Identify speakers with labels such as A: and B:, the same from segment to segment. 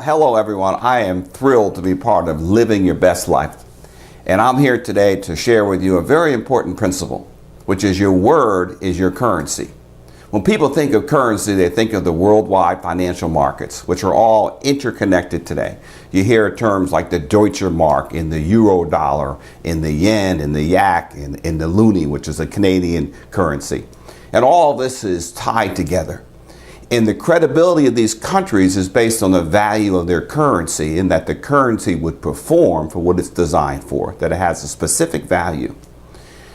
A: Hello everyone. I am thrilled to be part of Living Your Best Life. And I'm here today to share with you a very important principle, which is your word is your currency. When people think of currency, they think of the worldwide financial markets, which are all interconnected today. You hear terms like the Deutsche Mark, in the euro dollar, in the yen, in the yak, in the loonie, which is a Canadian currency. And all this is tied together. And the credibility of these countries is based on the value of their currency, and that the currency would perform for what it's designed for, that it has a specific value.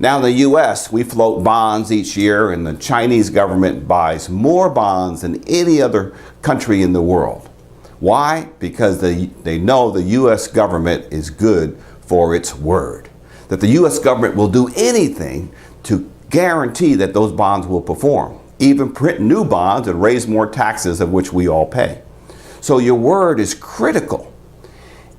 A: Now in the U.S., we float bonds each year, and the Chinese government buys more bonds than any other country in the world. Why? Because they know the U.S. government is good for its word. That the U.S. government will do anything to guarantee that those bonds will perform. Even print new bonds and raise more taxes, of which we all pay. So your word is critical.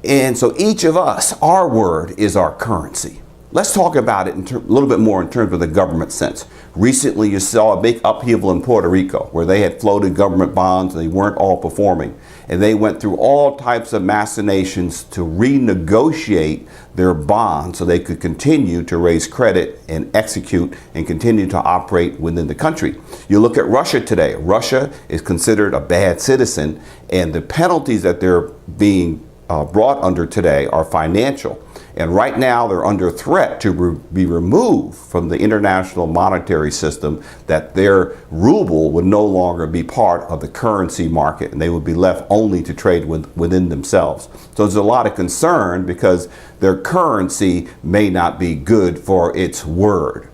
A: And so each of us, our word is our currency. Let's talk about it a little bit more in terms of the government sense. Recently, you saw a big upheaval in Puerto Rico where they had floated government bonds and they weren't all performing. And they went through all types of machinations to renegotiate their bonds so they could continue to raise credit and execute and continue to operate within the country. You look at Russia today. Russia is considered a bad citizen, and the penalties that they're being brought under today are financial. And right now they're under threat to be removed from the international monetary system, that their ruble would no longer be part of the currency market and they would be left only to trade within themselves. So there's a lot of concern because their currency may not be good for its word.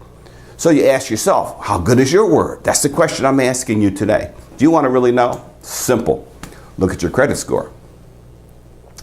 A: So you ask yourself, how good is your word? That's the question I'm asking you today. Do you want to really know? Simple. Look at your credit score.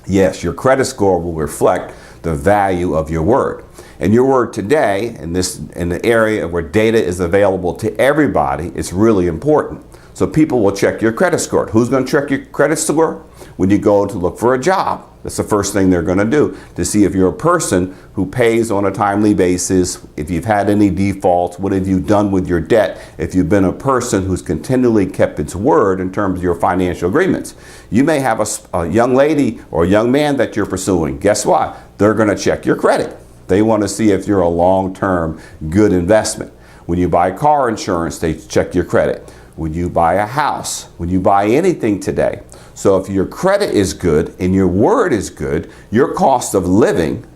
A: Yes, your credit score will reflect the value of your word. And your word today, in the area where data is available to everybody, is really important. So people will check your credit score. Who's going to check your credit score? When you go to look for a job. That's the first thing they're going to do, to see if you're a person who pays on a timely basis, if you've had any defaults, what have you done with your debt, if you've been a person who's continually kept its word in terms of your financial agreements. You may have a young lady or a young man that you're pursuing. Guess what? They're going to check your credit. They want to see if you're a long-term good investment. When you buy car insurance, they check your credit. When you buy a house, when you buy anything today. So if your credit is good and your word is good, your cost of living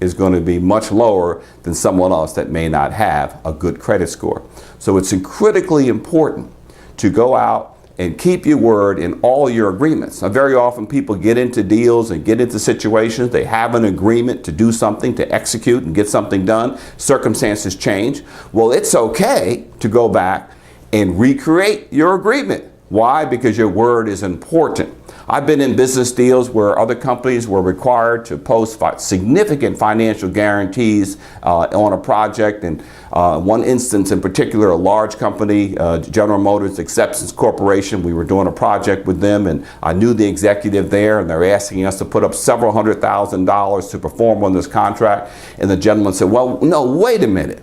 A: is going to be much lower than someone else that may not have a good credit score. So it's critically important to go out and keep your word in all your agreements. Now, very often people get into deals and get into situations. They have an agreement to do something, to execute and get something done. Circumstances change. Well, it's okay to go back and recreate your agreement. Why? Because your word is important. I've been in business deals where other companies were required to post significant financial guarantees on a project. And one instance in particular, a large company, General Motors Acceptance Corporation, we were doing a project with them, and I knew the executive there, and they're asking us to put up several $100,000 to perform on this contract. And the gentleman said, well, no, wait a minute.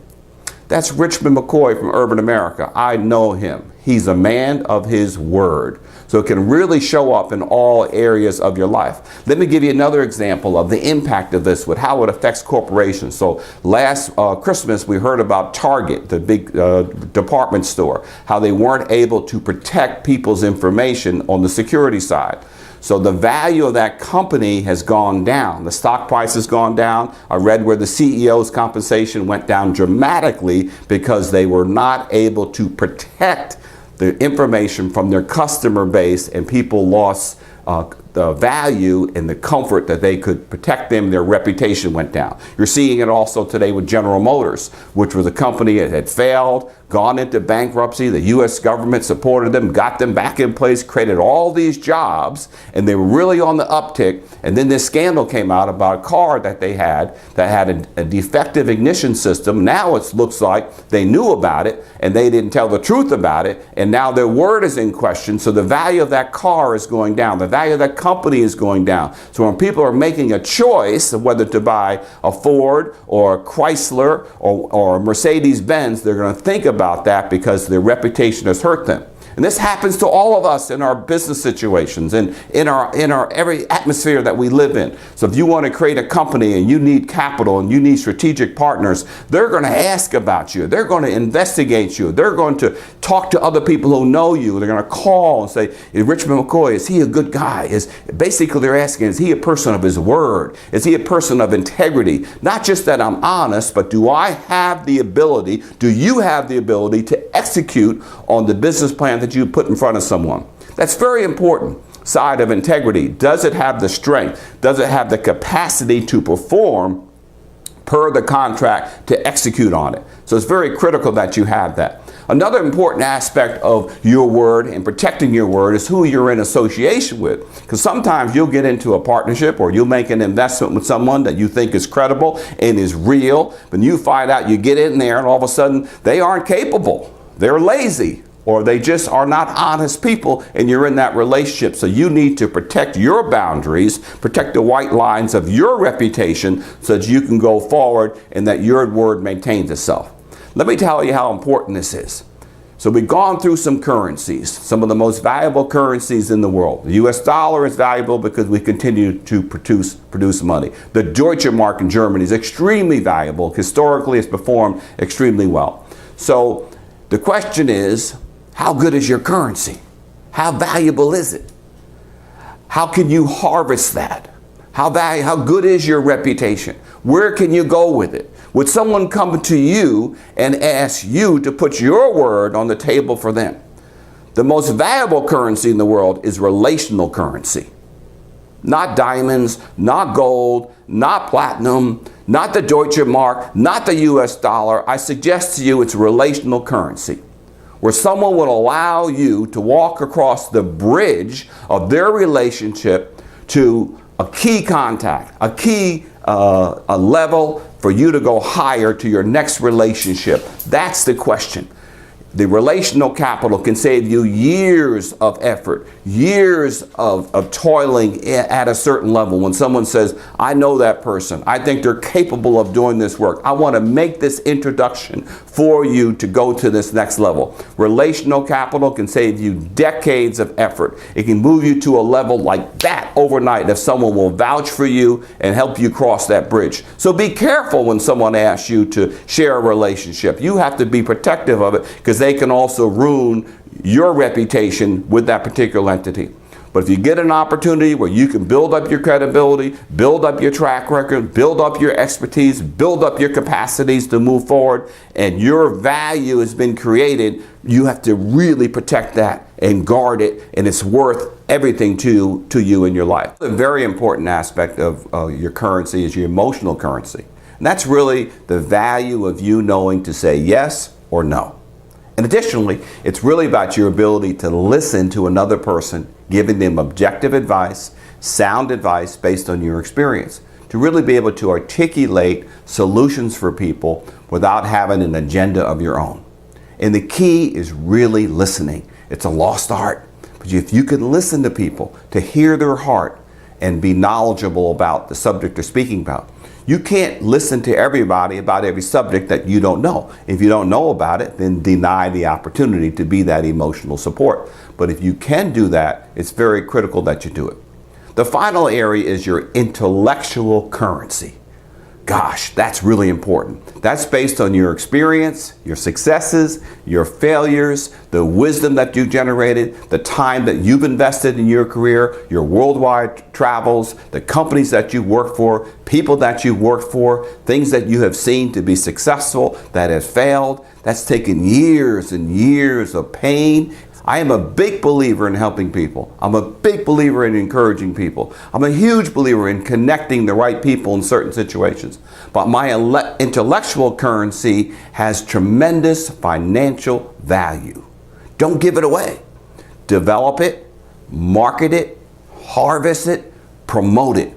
A: That's Richmond McCoy from Urban America. I know him. He's a man of his word. So it can really show up in all areas of your life. Let me give you another example of the impact of this with how it affects corporations. So last Christmas, we heard about Target, the big department store, how they weren't able to protect people's information on the security side. So the value of that company has gone down. The stock price has gone down. I read where the CEO's compensation went down dramatically because they were not able to protect the information from their customer base, and people lost the value and the comfort that they could protect them. Their reputation went down. You're seeing it also today with General Motors, which was a company that had failed, gone into bankruptcy. The U.S. government supported them, got them back in place, created all these jobs, and they were really on the uptick. And then this scandal came out about a car that they had that had a defective ignition system. Now it looks like they knew about it and they didn't tell the truth about it, and now their word is in question. So the value of that car is going down. The value of that company is going down. So when people are making a choice of whether to buy a Ford or a Chrysler or a Mercedes-Benz, they're going to think about that because their reputation has hurt them. And this happens to all of us in our business situations and in our every atmosphere that we live in. So if you want to create a company and you need capital and you need strategic partners, they're going to ask about you. They're going to investigate you. They're going to talk to other people who know you. They're going to call and say, Richmond McCoy, is he a good guy? Basically they're asking, is he a person of his word? Is he a person of integrity? Not just that I'm honest, but do I have the ability, do you have the ability to execute on the business plan that you put in front of someone? That's very important. Side of integrity. Does it have the strength? Does it have the capacity to perform per the contract to execute on it? So it's very critical that you have that. Another important aspect of your word and protecting your word is who you're in association with. Because sometimes you'll get into a partnership or you'll make an investment with someone that you think is credible and is real, but you find out you get in there and all of a sudden they aren't capable. They're lazy, or they just are not honest people, and you're in that relationship. So you need to protect your boundaries, protect the white lines of your reputation so that you can go forward and that your word maintains itself. Let me tell you how important this is. So we've gone through some currencies, some of the most valuable currencies in the world. The US dollar is valuable because we continue to produce money. The Deutsche Mark in Germany is extremely valuable. Historically, it's performed extremely well. So the question is, how good is your currency? How valuable is it? How can you harvest that? How good is your reputation? Where can you go with it? Would someone come to you and ask you to put your word on the table for them? The most valuable currency in the world is relational currency. Not diamonds, not gold, not platinum, not the Deutsche Mark, not the US dollar. I suggest to you it's relational currency, where someone will allow you to walk across the bridge of their relationship to a key contact, a level for you to go higher to your next relationship. That's the question. The relational capital can save you years of effort, years of toiling at a certain level. When someone says, I know that person, I think they're capable of doing this work, I want to make this introduction for you to go to this next level. Relational capital can save you decades of effort. It can move you to a level like that overnight if someone will vouch for you and help you cross that bridge. So be careful when someone asks you to share a relationship. You have to be protective of it, because they can also ruin your reputation with that particular entity. But if you get an opportunity where you can build up your credibility, build up your track record, build up your expertise, build up your capacities to move forward, and your value has been created, you have to really protect that and guard it, and it's worth everything to you in your life. A very important aspect of your currency is your emotional currency. And that's really the value of you knowing to say yes or no. And additionally, it's really about your ability to listen to another person, giving them objective advice, sound advice based on your experience, to really be able to articulate solutions for people without having an agenda of your own. And the key is really listening. It's a lost art. But if you can listen to people, to hear their heart, and be knowledgeable about the subject they're speaking about, you can't listen to everybody about every subject that you don't know. If you don't know about it, then deny the opportunity to be that emotional support. But if you can do that, it's very critical that you do it. The final area is your intellectual currency. Gosh, that's really important. That's based on your experience, your successes, your failures, the wisdom that you generated, the time that you've invested in your career, your worldwide travels, the companies that you work for, people that you work for, things that you have seen to be successful that have failed. That's taken years and years of pain. I am a big believer in helping people. I'm a big believer in encouraging people. I'm a huge believer in connecting the right people in certain situations. But my intellectual currency has tremendous financial value. Don't give it away. Develop it, market it, harvest it, promote it.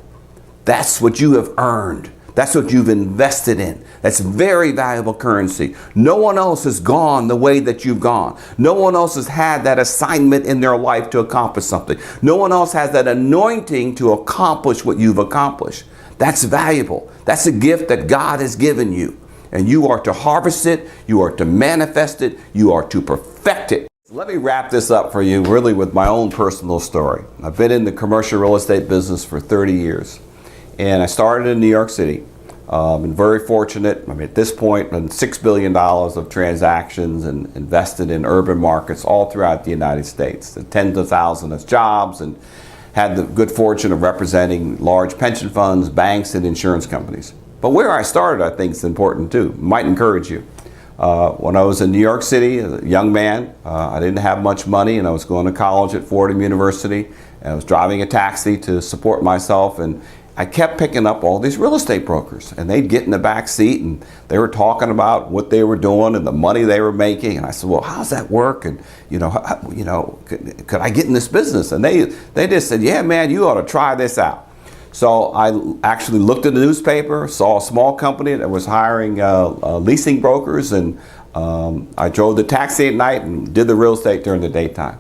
A: That's what you have earned. That's what you've invested in. That's very valuable currency. No one else has gone the way that you've gone. No one else has had that assignment in their life to accomplish something. No one else has that anointing to accomplish what you've accomplished. That's valuable. That's a gift that God has given you. And you are to harvest it. You are to manifest it. You are to perfect it. Let me wrap this up for you really with my own personal story. I've been in the commercial real estate business for 30 years, and I started in New York City. Been very fortunate. I mean, at this point, been $6 billion of transactions and invested in urban markets all throughout the United States, and tens of thousands of jobs, and had the good fortune of representing large pension funds, banks, and insurance companies. But where I started, I think, is important too. Might encourage you. When I was in New York City, as a young man, I didn't have much money, and I was going to college at Fordham University, and I was driving a taxi to support myself, and I kept picking up all these real estate brokers, and they'd get in the back seat, and they were talking about what they were doing and the money they were making, and I said, well, how's that work? And could I get in this business? And they just said, yeah, man, you ought to try this out. So I actually looked at the newspaper, saw a small company that was hiring leasing brokers, and I drove the taxi at night and did the real estate during the daytime.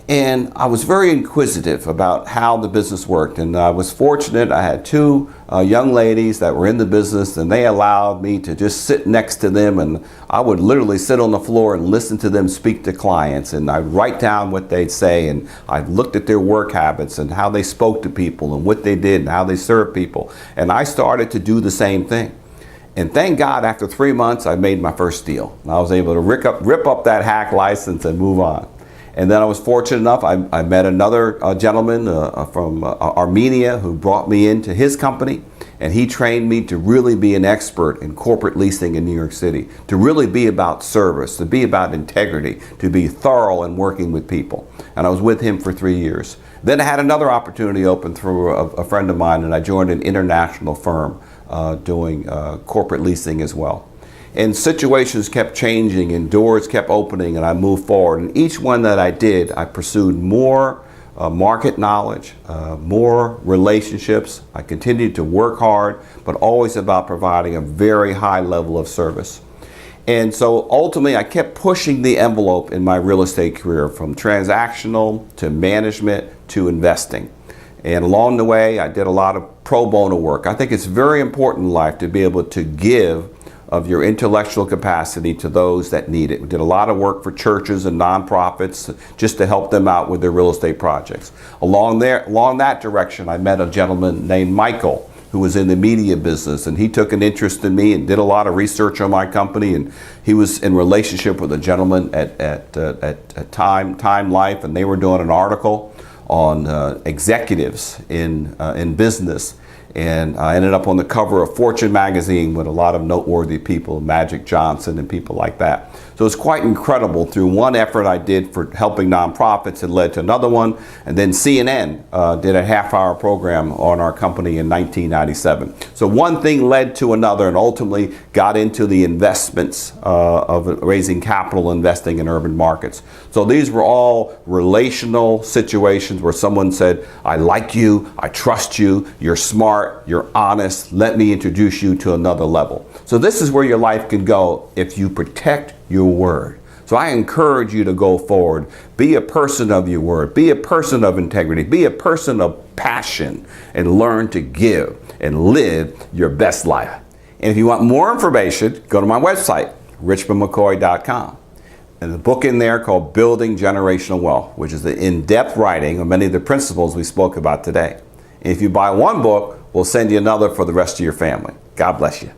A: And I was very inquisitive about how the business worked, and I was fortunate. I had two young ladies that were in the business, and they allowed me to just sit next to them, and I would literally sit on the floor and listen to them speak to clients, and I'd write down what they'd say, and I looked at their work habits and how they spoke to people and what they did and how they served people, and I started to do the same thing. And thank God, after 3 months, I made my first deal. I was able to rip up that hack license and move on. And then I was fortunate enough, I met another gentleman from Armenia who brought me into his company, and he trained me to really be an expert in corporate leasing in New York City, to really be about service, to be about integrity, to be thorough in working with people. And I was with him for 3 years. Then I had another opportunity open through a friend of mine, and I joined an international firm doing corporate leasing as well. And situations kept changing and doors kept opening, and I moved forward. And each one that I did, I pursued more market knowledge, more relationships. I continued to work hard, but always about providing a very high level of service. And so ultimately, I kept pushing the envelope in my real estate career, from transactional to management to investing. And along the way, I did a lot of pro bono work. I think it's very important in life to be able to give of your intellectual capacity to those that need it. We did a lot of work for churches and nonprofits just to help them out with their real estate projects. Along that direction, I met a gentleman named Michael, who was in the media business, and he took an interest in me and did a lot of research on my company, and he was in relationship with a gentleman at Time Life, and they were doing an article on executives in business. And I ended up on the cover of Fortune magazine with a lot of noteworthy people, Magic Johnson and people like that. So it's quite incredible. Through one effort I did for helping nonprofits, it led to another one. And then CNN did a half-hour program on our company in 1997. So one thing led to another, and ultimately got into the investments of raising capital, investing in urban markets. So these were all relational situations where someone said, I like you, I trust you, you're smart, you're honest, let me introduce you to another level. So this is where your life can go if you protect your word. So I encourage you to go forward. Be a person of your word. Be a person of integrity. Be a person of passion, and learn to give and live your best life. And if you want more information, go to my website, richmondmccoy.com. And the book in there called Building Generational Wealth, which is the in-depth writing of many of the principles we spoke about today. And if you buy one book, we'll send you another for the rest of your family. God bless you.